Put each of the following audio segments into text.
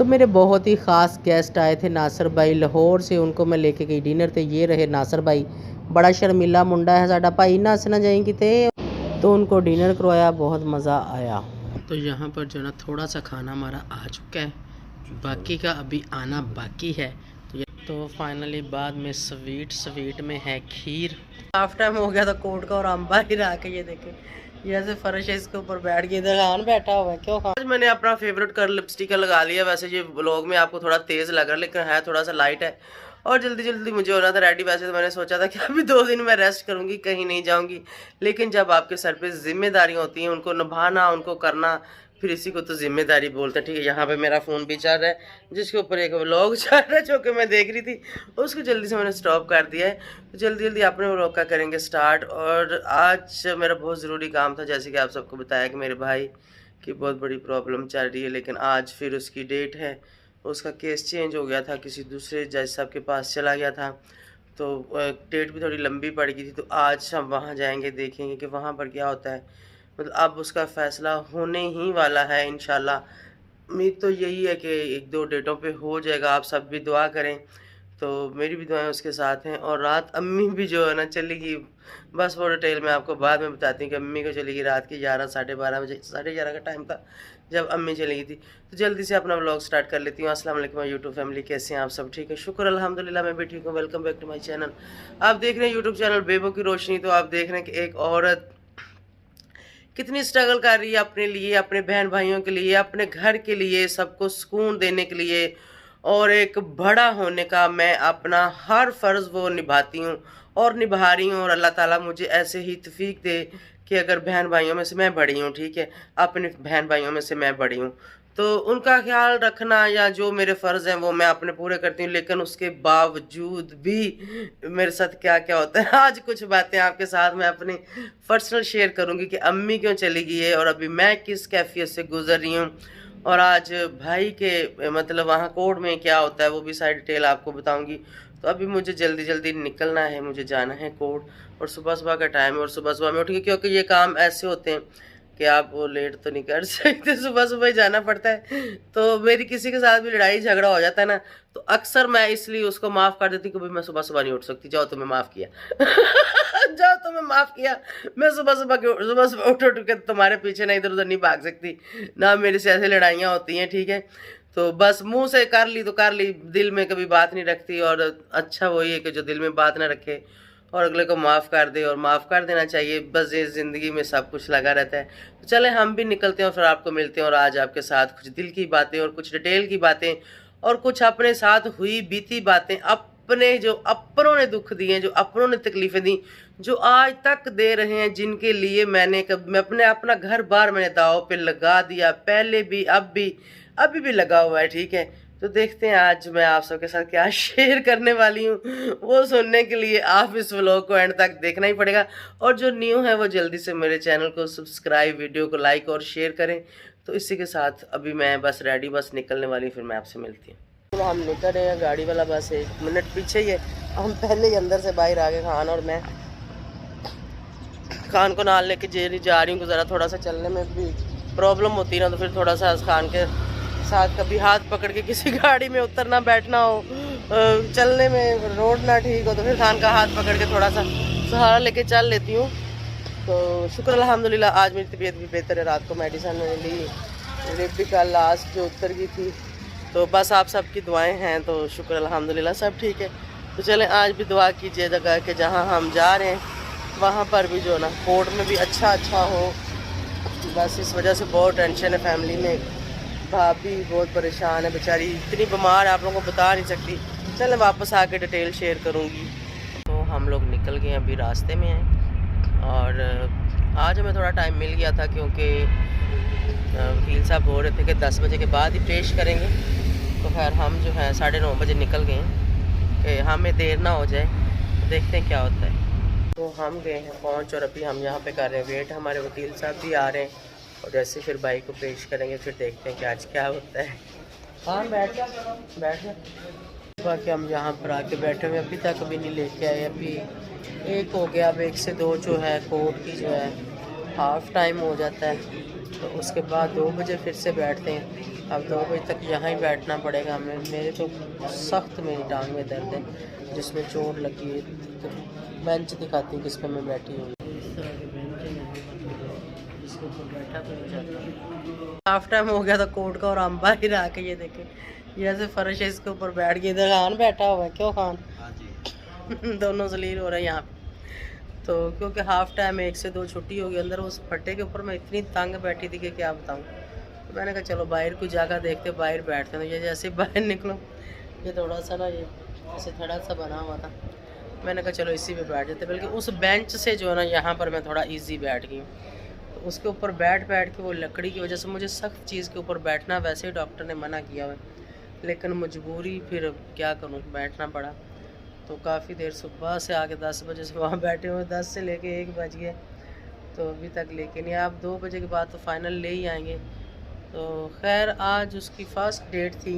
तो मेरे बहुत ही ख़ास गेस्ट आए थे नासिर भाई लाहौर से, उनको मैं लेके गई डिनर ते। ये रहे नासिर भाई, बड़ा शर्मिला मुंडा है साडा भाई, नस ना जाएं किते। तो उनको डिनर करवाया, बहुत मज़ा आया। तो यहाँ पर जो ना थोड़ा सा खाना हमारा आ चुका है, बाकी का अभी आना बाकी है। तो फाइनली बाद में स्वीट में है खीर। हाफ टाइम हो गया था कोट का और हम बाहर आके ये देखे ये ऐसे फर्श है, इसके ऊपर बैठ के इधर खान बैठा हुआ है। क्यों आज मैंने अपना फेवरेट कलर लिपस्टिक लगा लिया। वैसे ये व्लॉग में आपको थोड़ा तेज लग रहा है, लेकिन है थोड़ा सा लाइट है और जल्दी जल्दी मुझे होना था रेडी। वैसे तो मैंने सोचा था कि अभी 2 दिन मैं रेस्ट करूंगी, कहीं नहीं जाऊंगी, लेकिन जब आपके सर पे जिम्मेदारियां होती हैं, उनको निभाना, उनको करना, फिर इसी को तो जिम्मेदारी बोलते हैं। ठीक है, यहाँ पे मेरा फ़ोन भी चल रहा है, जिसके ऊपर एक व्लॉग चल रहा है जो कि मैं देख रही थी, उसको जल्दी से मैंने स्टॉप कर दिया है। तो जल्दी जल्दी अपने व्लॉग का करेंगे स्टार्ट। और आज मेरा बहुत ज़रूरी काम था, जैसे कि आप सबको बताया कि मेरे भाई की बहुत बड़ी प्रॉब्लम चल रही है, लेकिन आज फिर उसकी डेट है। उसका केस चेंज हो गया था, किसी दूसरे जज साहब के पास चला गया था, तो डेट भी थोड़ी लंबी पड़ गई थी। तो आज हम वहाँ जाएंगे, देखेंगे कि वहाँ पर क्या होता है। मतलब अब उसका फ़ैसला होने ही वाला है इंशाल्लाह। उम्मीद तो यही है कि 1-2 डेटों पे हो जाएगा। आप सब भी दुआ करें, तो मेरी भी दुआएं उसके साथ हैं। और रात अम्मी भी जो है ना चली गई, बस वो डिटेल मैं आपको बाद में बताती हूँ कि अम्मी को चली गई रात के 11 साढ़े 12 बजे, 11:30 का टाइम था जब अम्मी चली गई थी। तो जल्दी से अपना व्लॉग स्टार्ट कर लेती हूँ। अस्सलाम वालेकुम यूट्यूब फैमिली, कैसे हैं आप सब? ठीक है, शुक्र अल्हम्दुलिल्लाह, मैं भी ठीक हूँ। Welcome back to my channel. आप देख रहे हैं यूट्यूब चैनल बेबो की रोशनी। तो आप देख रहे हैं कि एक औरत कितनी स्ट्रगल कर रही है अपने लिए, अपने बहन भाइयों के लिए, अपने घर के लिए, सबको सुकून देने के लिए। और एक बड़ा होने का मैं अपना हर फ़र्ज़ वो निभाती हूँ और निभा रही हूँ। और अल्लाह ताला मुझे ऐसे ही तौफीक दे कि अगर बहन भाइयों में से मैं बड़ी हूँ, ठीक है, अपने बहन भाइयों में से मैं बड़ी हूँ, तो उनका ख्याल रखना या जो मेरे फ़र्ज़ हैं वो मैं अपने पूरे करती हूँ। लेकिन उसके बावजूद भी मेरे साथ क्या क्या होता है, आज कुछ बातें आपके साथ मैं अपनी पर्सनल शेयर करूँगी कि अम्मी क्यों चली गई है और अभी मैं किस कैफियत से गुज़र रही हूँ। और आज भाई के मतलब वहाँ कोर्ट में क्या होता है वो भी सारी डिटेल आपको बताऊँगी। तो अभी मुझे जल्दी जल्दी निकलना है, मुझे जाना है कोर्ट। और सुबह सुबह का टाइम है और सुबह सुबह में उठ के, क्योंकि ये काम ऐसे होते हैं कि आप वो लेट तो नहीं कर सकते, सुबह सुबह ही जाना पड़ता है। तो मेरी किसी के साथ भी लड़ाई झगड़ा हो जाता है ना, तो अक्सर मैं इसलिए उसको माफ़ कर देती हूँ कि भाई मैं सुबह सुबह नहीं उठ सकती, जाओ तुम्हें माफ़ किया जाओ तुम्हें माफ़ किया। मैं सुबह सुबह उठ के तुम्हारे पीछे ना इधर उधर नहीं भाग सकती ना, मेरे से ऐसे लड़ाइयाँ होती हैं। ठीक है, तो बस मुंह से कर ली तो कर ली, दिल में कभी बात नहीं रखती। और अच्छा वही है कि जो दिल में बात ना रखे और अगले को माफ़ कर दे, और माफ़ कर देना चाहिए। बस ये ज़िंदगी में सब कुछ लगा रहता है। तो चले हम भी निकलते हैं और फिर आपको मिलते हैं। और आज आपके साथ कुछ दिल की बातें और कुछ डिटेल की बातें और कुछ अपने साथ हुई बीती बातें, अपने जो अपनों ने दुख दिए, जो अपनों ने तकलीफ़ें दी, जो आज तक दे रहे हैं, जिनके लिए मैं अपना घर बार मैंने दाव पे लगा दिया, पहले भी अभी भी लगा हुआ है। ठीक है, तो देखते हैं आज मैं आप सबके साथ क्या शेयर करने वाली हूँ। वो सुनने के लिए आप इस व्लॉग को एंड तक देखना ही पड़ेगा। और जो न्यू है वो जल्दी से मेरे चैनल को सब्सक्राइब, वीडियो को लाइक और शेयर करें। तो इसी के साथ अभी मैं बस रेडी, बस निकलने वाली हूँ, फिर मैं आपसे मिलती हूँ। हम निकल रहे हैं, गाड़ी वाला बस 1 मिनट पीछे ही है। हम पहले ही अंदर से बाहर आ गए। खान और मैं खान को नाल लेके जा रही हूँ। ज़रा थोड़ा सा चलने में भी प्रॉब्लम होती है ना, तो फिर थोड़ा सा खान के साथ कभी हाथ पकड़ के किसी गाड़ी में उतरना बैठना हो, चलने में रोड ना ठीक हो, तो फिर खान का हाथ पकड़ के थोड़ा सा सहारा लेके चल लेती हूँ। तो शुक्र अल्हम्दुलिल्लाह आज मेरी तबीयत भी बेहतर है। रात को मेडिसिन मैंने ली, रिप भी कल लास्ट जो उतर गई थी। तो बस आप सबकी दुआएं हैं, तो शुक्र अल्हम्दुलिल्लाह सब ठीक है। तो चलें आज भी दुआ कीजिएगा कि जहाँ हम जा रहे हैं वहाँ पर भी जो ना कोर्ट में भी अच्छा हो। बस इस वजह से बहुत टेंशन है फैमिली में। भाभी बहुत परेशान है बेचारी, इतनी बीमार है आप लोगों को बता नहीं सकती। चलें वापस आके डिटेल शेयर करूँगी। तो हम लोग निकल गए, अभी रास्ते में हैं। और आज हमें थोड़ा टाइम मिल गया था, क्योंकि वकील साहब बोल रहे थे कि 10 बजे के बाद ही पेश करेंगे। तो खैर हम जो है 9:30 बजे निकल गए कि हमें देर ना हो जाए। तो देखते हैं क्या होता है। तो हम गए हैं पहुँच, और अभी हम यहाँ पे कर रहे हैं वेट। हमारे वकील साहब भी आ रहे हैं और जैसे फिर भाई को पेश करेंगे, फिर देखते हैं कि आज क्या होता है। हाँ बैठ जा। बाकी हम यहाँ पर आके बैठे हुए, अभी तक अभी नहीं लेके आए। अभी 1 हो गया, अब 1 से 2 जो है कोर्ट की जो है हाफ़ टाइम हो जाता है। तो उसके बाद 2 बजे फिर से बैठते हैं। अब 2 बजे तक यहाँ ही बैठना पड़ेगा हमें। मेरे तो सख्त मेरी टांग में दर्द है जिसमें चोट लगी है। तो बेंच दिखाती हूँ किस पे मैं बैठी हूँ। इस तरह के बेंच है यहाँ पर, जिसके ऊपर बैठा तो नहीं जाता। हाफ टाइम हो गया था कोर्ट का और हम बाहर आके ये देखें ये ऐसे फर्श है, इसके ऊपर बैठ के इधर खान बैठा हुआ है। क्यों खान? दोनों जलील हो रहे हैं यहाँ पे। तो क्योंकि हाफ़ टाइम 1 से 2 छुट्टी होगी, अंदर उस फट्टे के ऊपर मैं इतनी तंग बैठी थी कि क्या बताऊँ। तो मैंने कहा चलो बाहर कोई जगह देखते, बाहर बैठते हैं। तो ये जैसे बाहर निकलो ये थोड़ा सा ना ये ऐसे थोड़ा सा बना हुआ था, मैंने कहा चलो इसी पे बैठ जाते। बल्कि उस बेंच से जो है ना यहाँ पर मैं थोड़ा ईजी बैठ गई हूँ। तो उसके ऊपर बैठ के वो लकड़ी की वजह से मुझे सख्त चीज़ के ऊपर बैठना, वैसे ही डॉक्टर ने मना किया हुआ है, लेकिन मजबूरी फिर क्या करूँ, बैठना पड़ा। तो काफ़ी देर सुबह से आके 10 बजे से वहाँ बैठे हुए, 10 से लेके 1 बज गए तो अभी तक लेके नहीं। आप 2 बजे के बाद तो फ़ाइनल ले ही आएंगे। तो खैर आज उसकी फ़र्स्ट डेट थी,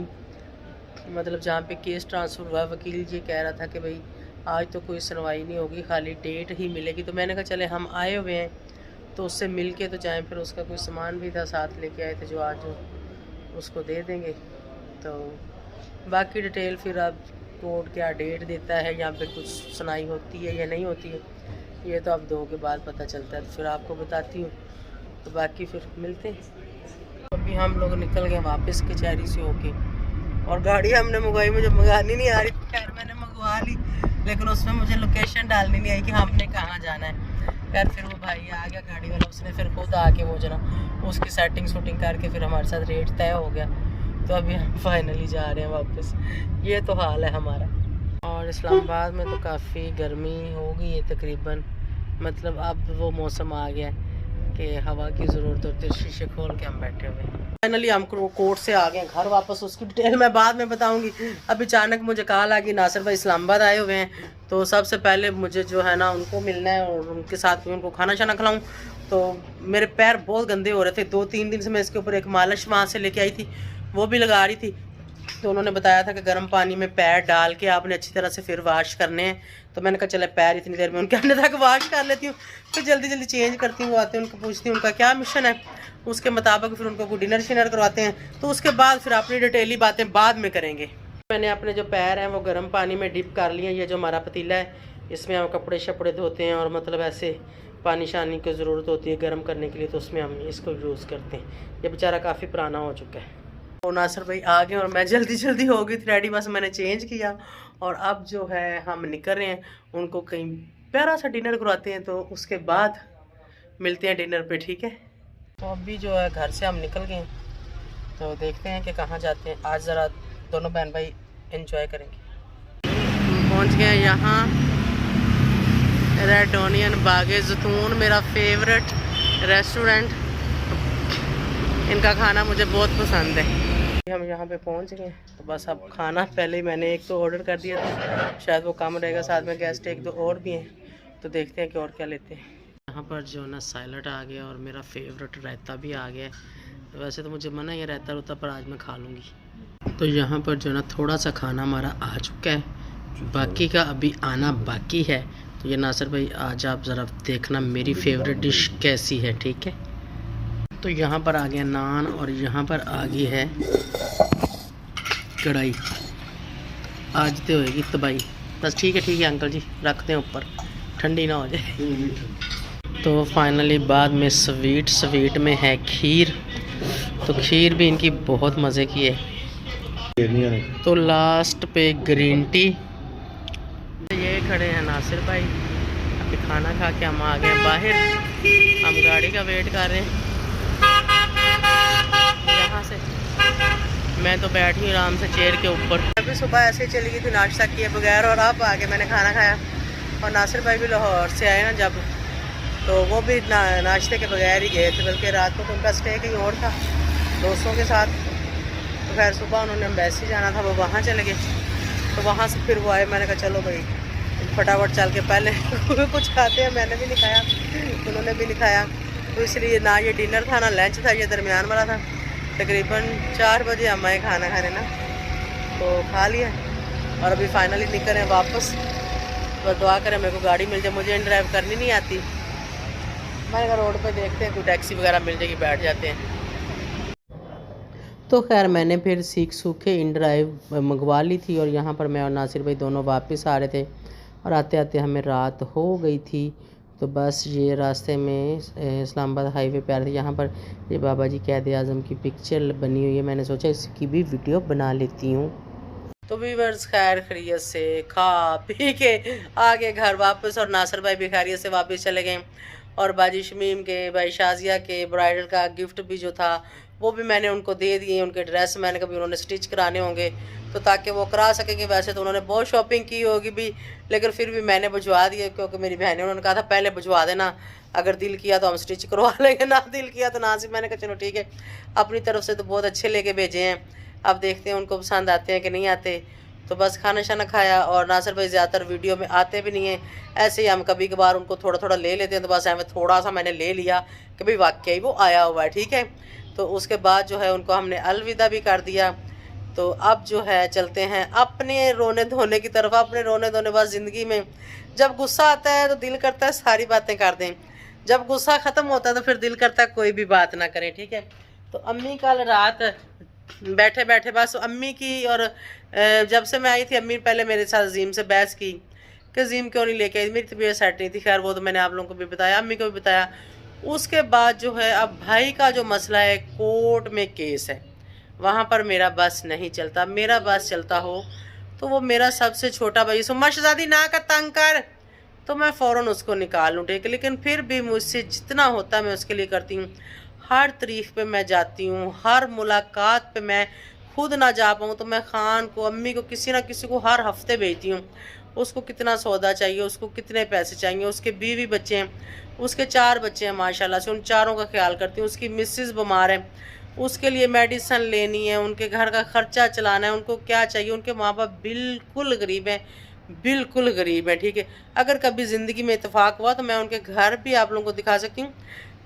मतलब जहाँ पे केस ट्रांसफ़र हुआ। वकील जी कह रहा था कि भाई आज तो कोई सुनवाई नहीं होगी, खाली डेट ही मिलेगी। तो मैंने कहा चले हम आए हुए हैं तो उससे मिल के तो जाएँ। फिर उसका कोई सामान भी था साथ लेके आए थे जो आज उसको दे देंगे। तो बाकी डिटेल फिर अब कोर्ट क्या डेट देता है, यहाँ पे कुछ सुनाई होती है या नहीं होती है, ये तो अब 2 के बाद पता चलता है। तो फिर आपको बताती हूँ। तो बाकी फिर मिलते हैं। अभी हम लोग निकल गए वापस कचहरी से होके, और गाड़ी हमने मंगवाई, मुझे मंगानी नहीं आ रही। खैर मैंने मंगवा ली, लेकिन उसमें मुझे लोकेशन डालनी नहीं आई कि हमने कहाँ जाना है। खैर फिर वो भाई आ गया गाड़ी वाला, उसने फिर खुद आके वो जना उसकी सेटिंग शूटिंग करके फिर हमारे साथ रेट तय हो गया। तो अभी हम फाइनली जा रहे हैं वापस। ये तो हाल है हमारा। और इस्लामाबाद में तो काफ़ी गर्मी हो गई है तकरीबन, मतलब अब वो मौसम आ गया कि हवा की ज़रूरत होती है। शीशे खोल के हम बैठे हुए हैं। फाइनली हम कोर्ट से आ गए घर वापस। उसकी डिटेल मैं बाद में बताऊंगी। अब अचानक मुझे कॉल आ गई नासिर भाई इस्लामाबाद आए हुए हैं, तो सबसे पहले मुझे जो है ना उनको मिलना है और उनके साथ में उनको खाना शाना खिलाऊँ। तो मेरे पैर बहुत गंदे हो रहे थे, 2-3 दिन से मैं इसके ऊपर एक मालिश वहाँ से लेके आई थी, वो भी लगा रही थी। तो उन्होंने बताया था कि गर्म पानी में पैर डाल के आपने अच्छी तरह से फिर वाश करने हैं। तो मैंने कहा चले पैर इतनी देर में उनके आने तक वाश कर लेती हूँ, फिर जल्दी जल्दी चेंज करती हूँ। आते हैं उनको पूछती हूँ उनका क्या मिशन है, उसके मुताबिक फिर उनको कोई डिनर शिनर करवाते हैं। तो उसके बाद फिर अपनी डिटेली बातें बाद में करेंगे। मैंने अपने जो पैर हैं वो गर्म पानी में डिप कर लिए। ये जो हमारा पतीला है इसमें हम कपड़े शपड़े धोते हैं, और मतलब ऐसे पानी शानी की ज़रूरत होती है गर्म करने के लिए, तो उसमें हम इसको यूज़ करते हैं। ये बेचारा काफ़ी पुराना हो चुका है। तो नासिर भाई आ गए और मैं जल्दी जल्दी हो गई थी रेडी, बस मैंने चेंज किया और अब जो है हम निकल रहे हैं। उनको कहीं प्यारा सा डिनर करवाते हैं, तो उसके बाद मिलते हैं डिनर पे, ठीक है। तो अभी जो है घर से हम निकल गए हैं, तो देखते हैं कि कहाँ जाते हैं। आज ज़रा दोनों बहन भाई एंजॉय करेंगे। पहुँच गए यहाँ रेड ओनियन बागे ज़ैतून, मेरा फेवरेट रेस्टोरेंट। इनका खाना मुझे बहुत पसंद है। हम यहाँ पे पहुँच गए, तो बस अब खाना पहले ही मैंने एक तो ऑर्डर कर दिया था, शायद वो कम रहेगा, साथ में गेस्ट 1-2 और भी हैं, तो देखते हैं कि और क्या लेते हैं। यहाँ पर जो ना सैलड आ गया और मेरा फेवरेट रायता भी आ गया है। वैसे तो मुझे मना है रायता रोता, पर आज मैं खा लूँगी। तो यहाँ पर जो ना थोड़ा सा खाना हमारा आ चुका है, बाकी का अभी आना बाकी है। तो ये नासिर भाई आज आप ज़रा देखना मेरी फेवरेट डिश कैसी है, ठीक है। तो यहाँ पर आ गया नान और यहाँ पर आ गई है कढ़ाई। आज तो होएगी तबाही। बस ठीक है अंकल जी, रखते हैं ऊपर, ठंडी ना हो जाए। तो फाइनली बाद में स्वीट में है खीर। तो खीर भी इनकी बहुत मज़े की है। तो लास्ट पे ग्रीन टी। ये खड़े हैं नासिर भाई, अभी खाना खा के हम आ गए बाहर। हम गाड़ी का वेट कर रहे हैं। यहाँ से मैं तो बैठी आराम से चेयर के ऊपर। अभी सुबह ऐसे ही चली गई थी नाश्ता किए बगैर, और अब आके मैंने खाना खाया। और नासिर भाई भी लाहौर से आए ना जब, तो वो भी नाश्ते के बगैर ही गए थे, बल्कि रात को तो उनका स्टे कहीं और था दोस्तों के साथ। तो खैर सुबह उन्होंने एम्बेसी जाना था, वो वहाँ चले गए। तो वहाँ से फिर वो आए, मैंने कहा चलो भाई फटाफट चल के पहले कुछ खाते हैं। मैंने भी नहीं खाया, उन्होंने भी नहीं खाया, तो इसलिए ना ये डिनर था ना लंच था, ये दरमियान वाला था। तकरीबन 4 बजे हम आए खाना खाने ना, तो खा लिया और अभी फाइनली निकल रहे हैं वापस। तो दुआ करें मेरे को गाड़ी मिल जाए, मुझे ड्राइव करनी नहीं आती। मैंने कहा रोड पे देखते हैं कोई टैक्सी वगैरह मिल जाएगी, बैठ जाते हैं। तो खैर मैंने फिर सीख सूख के इन ड्राइव मंगवा ली थी और यहाँ पर मैं और नासिर भाई दोनों वापस आ रहे थे और आते आते हमें रात हो गई थी। तो बस ये रास्ते में इस्लामाबाद हाईवे पे आ रहे थे। यहाँ पर ये बाबा जी कैद आज़म की पिक्चर बनी हुई है, मैंने सोचा इसकी भी वीडियो बना लेती हूँ। तो व्यूअर्स खैर खैरियत से खा पी के आगे घर वापस और नासिर भाई भी खैरियत से वापस चले गए और बाजी शमीम के भाई शाजिया के ब्राइडल का गिफ्ट भी जो था वो भी मैंने उनको दे दिए। उनके ड्रेस मैंने कभी उन्होंने स्टिच कराने होंगे तो ताकि वो करा सकेंगे। वैसे तो उन्होंने बहुत शॉपिंग की होगी भी, लेकिन फिर भी मैंने भिजवा दिए क्योंकि मेरी बहन ने उन्होंने कहा था पहले भिजवा देना, अगर दिल किया तो हम स्टिच करवा लेंगे, ना दिल किया तो ना। मैंने कहा चलो ठीक है, अपनी तरफ से तो बहुत अच्छे लेके भेजे हैं, अब देखते हैं उनको पसंद आते हैं कि नहीं आते। तो बस खाना शाना खाया और नासिर भाई ज़्यादातर वीडियो में आते भी नहीं हैं, ऐसे ही हम कभी कभार उनको थोड़ा थोड़ा ले लेते हैं। तो बस हमें थोड़ा सा मैंने ले लिया कि भाई वाकई वो आया हुआ है, ठीक है। तो उसके बाद जो है उनको हमने अलविदा भी कर दिया। तो अब जो है चलते हैं अपने रोने धोने की तरफ। अपने रोने धोने बस ज़िंदगी में जब गुस्सा आता है तो दिल करता है सारी बातें कर दें, जब गुस्सा ख़त्म होता है तो फिर दिल करता है कोई भी बात ना करें, ठीक है। तो अम्मी कल रात बैठे बैठे बस अम्मी की, और जब से मैं आई थी अम्मी पहले मेरे साथ अजीम से बहस की कि अजीम क्यों नहीं लेके आई, मेरी तबीयत सेट नहीं थी। खैर वो तो मैंने आप लोगों को भी बताया, अम्मी को भी बताया। उसके बाद जो है अब भाई का जो मसला है, कोर्ट में केस है, वहाँ पर मेरा बस नहीं चलता। मेरा बस चलता हो तो वो मेरा सबसे छोटा भाई सुम्मा शहजादी ना का तंग कर तो मैं फ़ौरन उसको निकाल लूँ, ठीक है। लेकिन फिर भी मुझसे जितना होता है मैं उसके लिए करती हूँ। हर तारीख पे मैं जाती हूँ, हर मुलाकात पे मैं खुद ना जा पाऊँ तो मैं ख़ान को, अम्मी को, किसी ना किसी को हर हफ्ते भेजती हूँ। उसको कितना सौदा चाहिए, उसको कितने पैसे चाहिए, उसके बीवी बच्चे हैं, उसके 4 बच्चे हैं माशाल्लाह से, उन चारों का ख्याल करती हूँ। उसकी मिसेस बीमार है, उसके लिए मेडिसन लेनी है, उनके घर का ख़र्चा चलाना है, उनको क्या चाहिए। उनके माँ बाप बिल्कुल गरीब हैं, बिल्कुल गरीब है, ठीक है। अगर कभी ज़िंदगी में इत्तेफाक हुआ तो मैं उनके घर भी आप लोगों को दिखा सकती हूँ।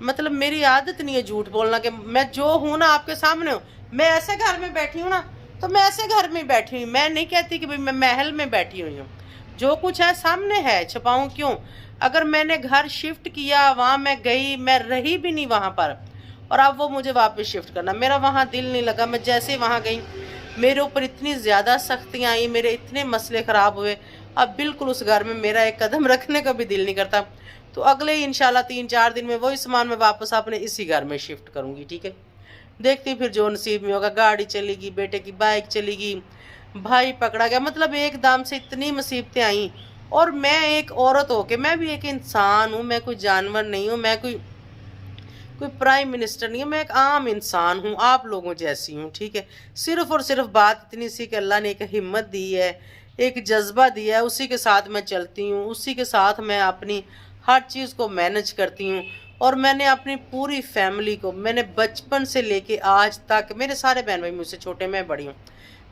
मतलब मेरी आदत नहीं है झूठ बोलना कि मैं जो हूँ ना आपके सामने हूँ। मैं ऐसे घर में बैठी हूँ ना तो मैं ऐसे घर में बैठी हूँ, मैं नहीं कहती कि भाई मैं महल में बैठी हुई हूँ। जो कुछ है सामने है, छुपाऊँ क्यों। अगर मैंने घर शिफ्ट किया, वहाँ मैं गई, मैं रही भी नहीं वहाँ पर, और अब वो मुझे वापस शिफ्ट करना, मेरा वहाँ दिल नहीं लगा। मैं जैसे वहाँ गई मेरे ऊपर इतनी ज़्यादा सख्तियाँ आई, मेरे इतने मसले ख़राब हुए, अब बिल्कुल उस घर में मेरा एक कदम रखने का भी दिल नहीं करता। तो अगले ही इंशाल्लाह 3-4 दिन में वही सामान मैं वापस अपने इसी घर में शिफ्ट करूँगी, ठीक है। देखती फिर जो नसीब में होगा। गाड़ी चलेगी, बेटे की बाइक चलेगी, भाई पकड़ा गया, मतलब एकदम से इतनी मुसीबतें आई। और मैं एक औरत हो के, मैं भी एक इंसान हूँ, मैं कोई जानवर नहीं हूँ, मैं कोई प्राइम मिनिस्टर नहीं है, मैं एक आम इंसान हूँ, आप लोगों जैसी हूँ, ठीक है। सिर्फ और सिर्फ बात इतनी सी कि अल्लाह ने एक हिम्मत दी है, एक जज्बा दिया है, उसी के साथ मैं चलती हूँ, उसी के साथ मैं अपनी हर चीज़ को मैनेज करती हूँ। और मैंने अपनी पूरी फैमिली को, मैंने बचपन से लेके आज तक, मेरे सारे बहन भाई मुझसे छोटे, मैं बड़ी हूँ,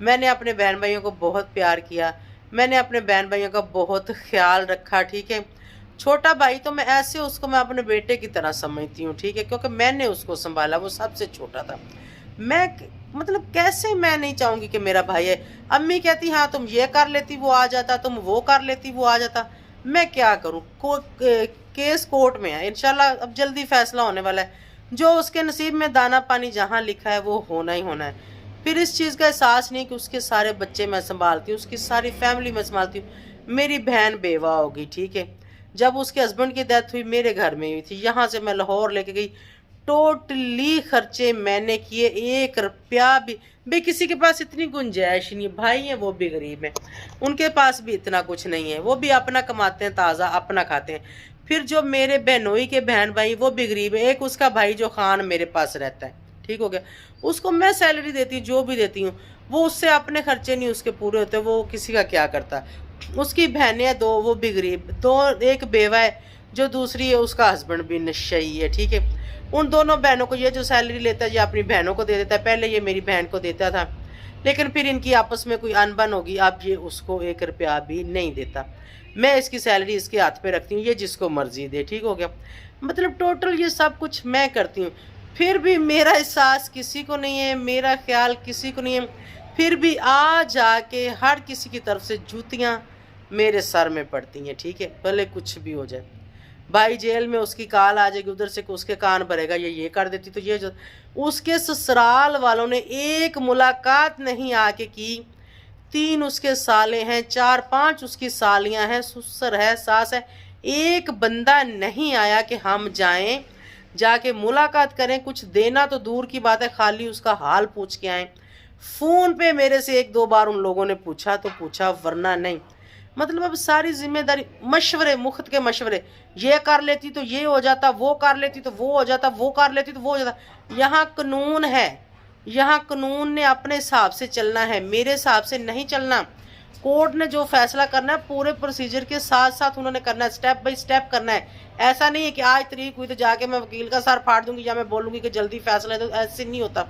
मैंने अपने बहन भाइयों को बहुत प्यार किया, मैंने अपने बहन भाइयों का बहुत ख्याल रखा, ठीक है। छोटा भाई तो मैं ऐसे उसको मैं अपने बेटे की तरह समझती हूँ, ठीक है, क्योंकि मैंने उसको संभाला, वो सबसे छोटा था। मैं मतलब कैसे मैं नहीं चाहूँगी कि मेरा भाई है। अम्मी कहती हाँ तुम ये कर लेती वो आ जाता, तुम वो कर लेती वो आ जाता, मैं क्या करूँ। केस कोर्ट में है, इंशाल्लाह अब जल्दी फैसला होने वाला है। जो उसके नसीब में दाना पानी जहाँ लिखा है वो होना ही होना है। फिर इस चीज़ का एहसास नहीं कि उसके सारे बच्चे मैं संभालती हूँ, उसकी सारी फैमिली मैं संभालती हूँ। मेरी बहन बेवा होगी, ठीक है, जब उसके हस्बैंड की डेथ हुई मेरे घर में हुई थी, यहाँ से मैं लाहौर लेके गई, टोटली खर्चे मैंने किए, 1 रुपया भी किसी के पास इतनी गुंजाइश नहीं है। भाई हैं वो भी गरीब हैं, उनके पास भी इतना कुछ नहीं है, वो भी अपना कमाते हैं, ताज़ा अपना खाते हैं। फिर जो मेरे बहनोई के बहन भाई वो भी गरीब है। एक उसका भाई जो खान मेरे पास रहता है, ठीक हो गया, उसको मैं सैलरी देती हूँ, जो भी देती हूँ, वो उससे अपने खर्चे नहीं उसके पूरे होते, वो किसी का क्या करता। उसकी बहनें 2, वो भी गरीब, 2, एक बेवा है, जो दूसरी है उसका हस्बैंड भी नशई है, ठीक है। उन दोनों बहनों को ये जो सैलरी लेता है ये अपनी बहनों को दे देता है। पहले ये मेरी बहन को देता था, लेकिन फिर इनकी आपस में कोई अनबन होगी, अब ये उसको 1 रुपया भी नहीं देता। मैं इसकी सैलरी इसके हाथ पे रखती हूँ, ये जिसको मर्जी दे, ठीक हो गया। मतलब टोटल ये सब कुछ मैं करती हूँ। फिर भी मेरा एहसास किसी को नहीं है, मेरा ख्याल किसी को नहीं है। फिर भी आ जाके हर किसी की तरफ से जूतियाँ मेरे सर में पड़ती हैं, ठीक है, भले कुछ भी हो जाए। भाई जेल में उसकी कॉल आ जाएगी, उधर से उसके कान भरेगा, ये कर देती तो ये उसके ससुराल वालों ने एक मुलाकात नहीं आके की। 3 उसके साले हैं, 4-5 उसकी सालियां हैं, ससुर है, सास है, एक बंदा नहीं आया कि हम जाएं जाके मुलाकात करें। कुछ देना तो दूर की बात है, खाली उसका हाल पूछ के आए। फ़ोन पे मेरे से 1-2 बार उन लोगों ने पूछा तो पूछा, वरना नहीं। मतलब अब सारी जिम्मेदारी, मशवरे, मुफ्त के मशवरे, ये कर लेती तो ये हो जाता, वो कर लेती तो वो हो जाता, वो कर लेती तो वो हो जाता। यहाँ कानून है, यहाँ कानून ने अपने हिसाब से चलना है, मेरे हिसाब से नहीं चलना। कोर्ट ने जो फैसला करना है पूरे प्रोसीजर के साथ साथ उन्होंने करना है, स्टेप बाय स्टेप करना है। ऐसा नहीं है कि आज तारीख हुई तो जाके मैं वकील का सर फाड़ दूंगी या मैं बोलूँगी कि जल्दी फैसला है, तो ऐसे नहीं होता।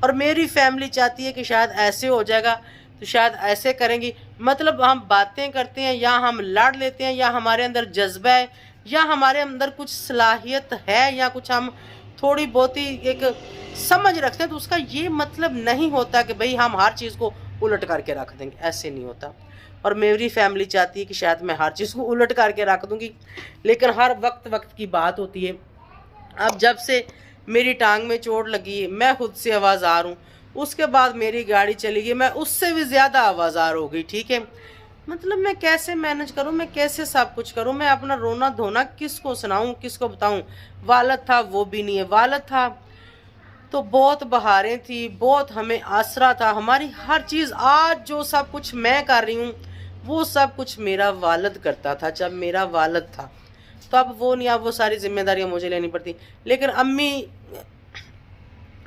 और मेरी फैमिली चाहती है कि शायद ऐसे हो जाएगा तो शायद ऐसे करेंगी। मतलब हम बातें करते हैं या हम लड़ लेते हैं या हमारे अंदर जज्बा है या हमारे अंदर कुछ सलाहियत है या कुछ हम थोड़ी बहुत ही एक समझ रखते हैं, तो उसका ये मतलब नहीं होता कि भाई हम हर चीज़ को उलट करके रख देंगे, ऐसे नहीं होता। और मेरी फैमिली चाहती है कि शायद मैं हर चीज़ को उलट करके रख दूंगी, लेकिन हर वक्त की बात होती है। अब जब से मेरी टांग में चोट लगी है, मैं खुद से आवाज़ार हूँ, उसके बाद मेरी गाड़ी चली गई, मैं उससे भी ज़्यादा आवाज़ार हो गई, ठीक है। मतलब मैं कैसे मैनेज करूँ, मैं कैसे सब कुछ करूँ, मैं अपना रोना धोना किसको सुनाऊँ, किसको बताऊँ। वालद था वो भी नहीं है, वालद था तो बहुत बहारें थी, बहुत हमें आसरा था, हमारी हर चीज़। आज जो सब कुछ मैं कर रही हूँ वो सब कुछ मेरा वालद करता था जब मेरा वालद था, तो अब वो नहीं, अब वो सारी जिम्मेदारियाँ मुझे लेनी पड़ती। लेकिन अम्मी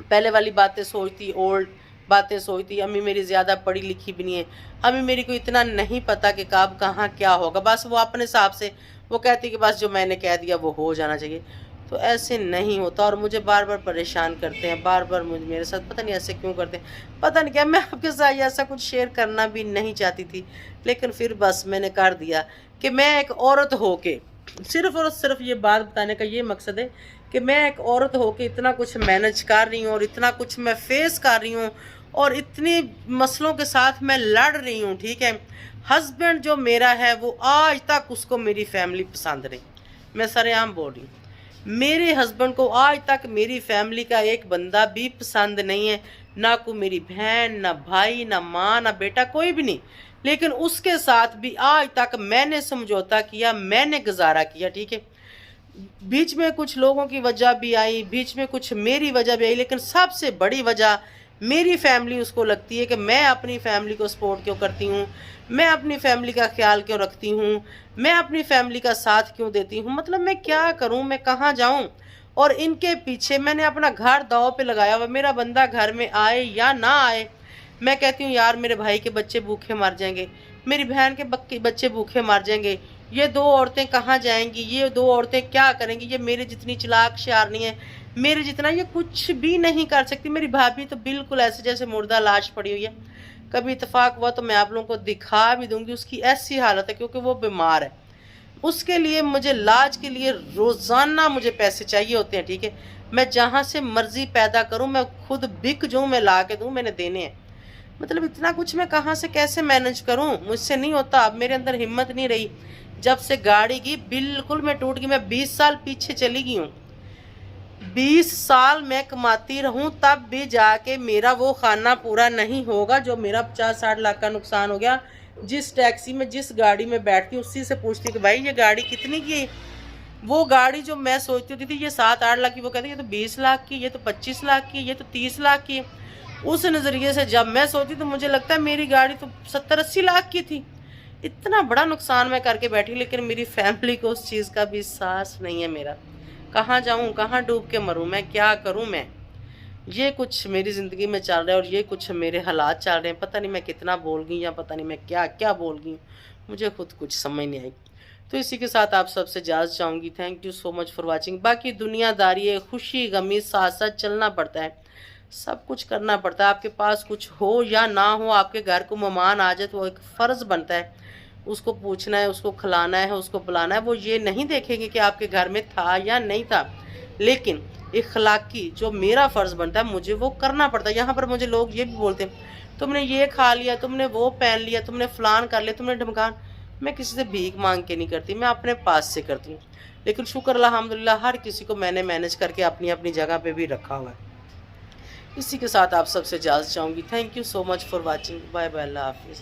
पहले वाली बातें सोचती, ओल्ड बातें सोचती। अम्मी मेरी ज़्यादा पढ़ी लिखी भी नहीं है, अम्मी मेरी को इतना नहीं पता कि कब कहाँ क्या होगा, बस वो अपने हिसाब से वो कहती कि बस जो मैंने कह दिया वो हो जाना चाहिए। तो ऐसे नहीं होता और मुझे बार बार परेशान करते हैं, बार बार मुझे मेरे साथ पता नहीं ऐसे क्यों करते हैं, पता नहीं क्या। मैं आपके साथ ऐसा कुछ शेयर करना भी नहीं चाहती थी, लेकिन फिर बस मैंने कर दिया कि मैं एक औरत होके, सिर्फ और सिर्फ ये बात बताने का ये मकसद है कि मैं एक औरत होके इतना कुछ मैनेज कर रही हूँ और इतना कुछ मैं फेस कर रही हूँ और इतने मसलों के साथ मैं लड़ रही हूँ, ठीक है। हस्बैंड जो मेरा है वो आज तक उसको मेरी फैमिली पसंद नहीं, मैं सरेआम बोल रही हूँ। मेरे हस्बैंड को आज तक मेरी फैमिली का एक बंदा भी पसंद नहीं है, ना को मेरी बहन, ना भाई, ना माँ, ना बेटा, कोई भी नहीं। लेकिन उसके साथ भी आज तक मैंने समझौता किया, मैंने गुजारा किया, ठीक है। बीच में कुछ लोगों की वजह भी आई, बीच में कुछ मेरी वजह भी आई, लेकिन सबसे बड़ी वजह मेरी फैमिली उसको लगती है कि मैं अपनी फैमिली को सपोर्ट क्यों करती हूँ, मैं अपनी फैमिली का ख्याल क्यों रखती हूँ, मैं अपनी फैमिली का साथ क्यों देती हूँ। मतलब मैं क्या करूँ, मैं कहाँ जाऊँ। और इनके पीछे मैंने अपना घर दाव पे लगाया हुआ, मेरा बंदा घर में आए या ना आए, मैं कहती हूँ यार मेरे भाई के बच्चे भूखे मर जाएंगे, मेरी बहन के बच्चे भूखे मर जाएंगे, ये 2 औरतें कहाँ जाएंगी, ये 2 औरतें क्या करेंगी, ये मेरे जितनी चालाक शार नहीं है, मेरे जितना ये कुछ भी नहीं कर सकती। मेरी भाभी तो बिल्कुल ऐसे जैसे मुर्दा लाश पड़ी हुई है। कभी इत्तेफाक हुआ तो मैं आप लोगों को दिखा भी दूंगी, उसकी ऐसी हालत है क्योंकि वो बीमार है। उसके लिए मुझे इलाज के लिए रोज़ाना मुझे पैसे चाहिए होते हैं, ठीक है। मैं जहाँ से मर्जी पैदा करूँ, मैं खुद बिक जाऊँ, मैं ला के दूँ, मैंने देने हैं। मतलब इतना कुछ मैं कहाँ से कैसे मैनेज करूँ, मुझसे नहीं होता। अब मेरे अंदर हिम्मत नहीं रही, जब से गाड़ी की बिल्कुल मैं टूट गई। मैं 20 साल पीछे चली गई हूँ, 20 साल मैं कमाती रहूं तब भी जाके मेरा वो खाना पूरा नहीं होगा जो मेरा 50-60 लाख का नुकसान हो गया। जिस टैक्सी में, जिस गाड़ी में बैठती हूँ उसी से पूछती कि भाई ये गाड़ी कितनी की। वो गाड़ी जो मैं सोचती होती थी ये 7-8 लाख की, वो कहती ये तो 20 लाख की, ये तो 25 लाख की, ये तो 30 लाख की। उस नज़रिए से जब मैं सोचती तो मुझे लगता है मेरी गाड़ी तो 70-80 लाख की थी। इतना बड़ा नुकसान मैं करके बैठी, लेकिन मेरी फैमिली को उस चीज़ का भी एहसास नहीं है। मेरा कहाँ जाऊँ, कहाँ डूब के मरूँ, मैं क्या करूँ। मैं ये कुछ मेरी ज़िंदगी में चल रहा है और ये कुछ मेरे हालात चल रहे हैं। पता नहीं मैं कितना बोल गई या पता नहीं मैं क्या क्या बोल गई, मुझे खुद कुछ समझ नहीं आई। तो इसी के साथ आप सबसे इजाज़त चाहूँगी। Thank you so much for watching. बाकी दुनियादारी है, खुशी गमी साथ साथ चलना पड़ता है, सब कुछ करना पड़ता है। आपके पास कुछ हो या ना हो, आपके घर को मेहमान आ जाए तो एक फ़र्ज़ बनता है उसको पूछना है, उसको खिलाना है, उसको पिलाना है। वो ये नहीं देखेंगे कि आपके घर में था या नहीं था, लेकिन इखलाकी जो मेरा फ़र्ज़ बनता है मुझे वो करना पड़ता है। यहाँ पर मुझे लोग ये भी बोलते हैं तुमने ये खा लिया, तुमने वो पहन लिया, तुमने फ़लान कर लिया, तुमने ढमकान। मैं किसी से भीख मांग के नहीं करती, मैं अपने पास से करती हूँ। लेकिन शुक्र अल्हम्दुलिल्लाह हर किसी को मैंने मैनेज करके अपनी अपनी जगह पे भी रखा हुआ है। इसी के साथ आप सबसे इजाज़त चाहूँगी। Thank you so much for watching. Bye bye, अल्लाह हाफ़िज़।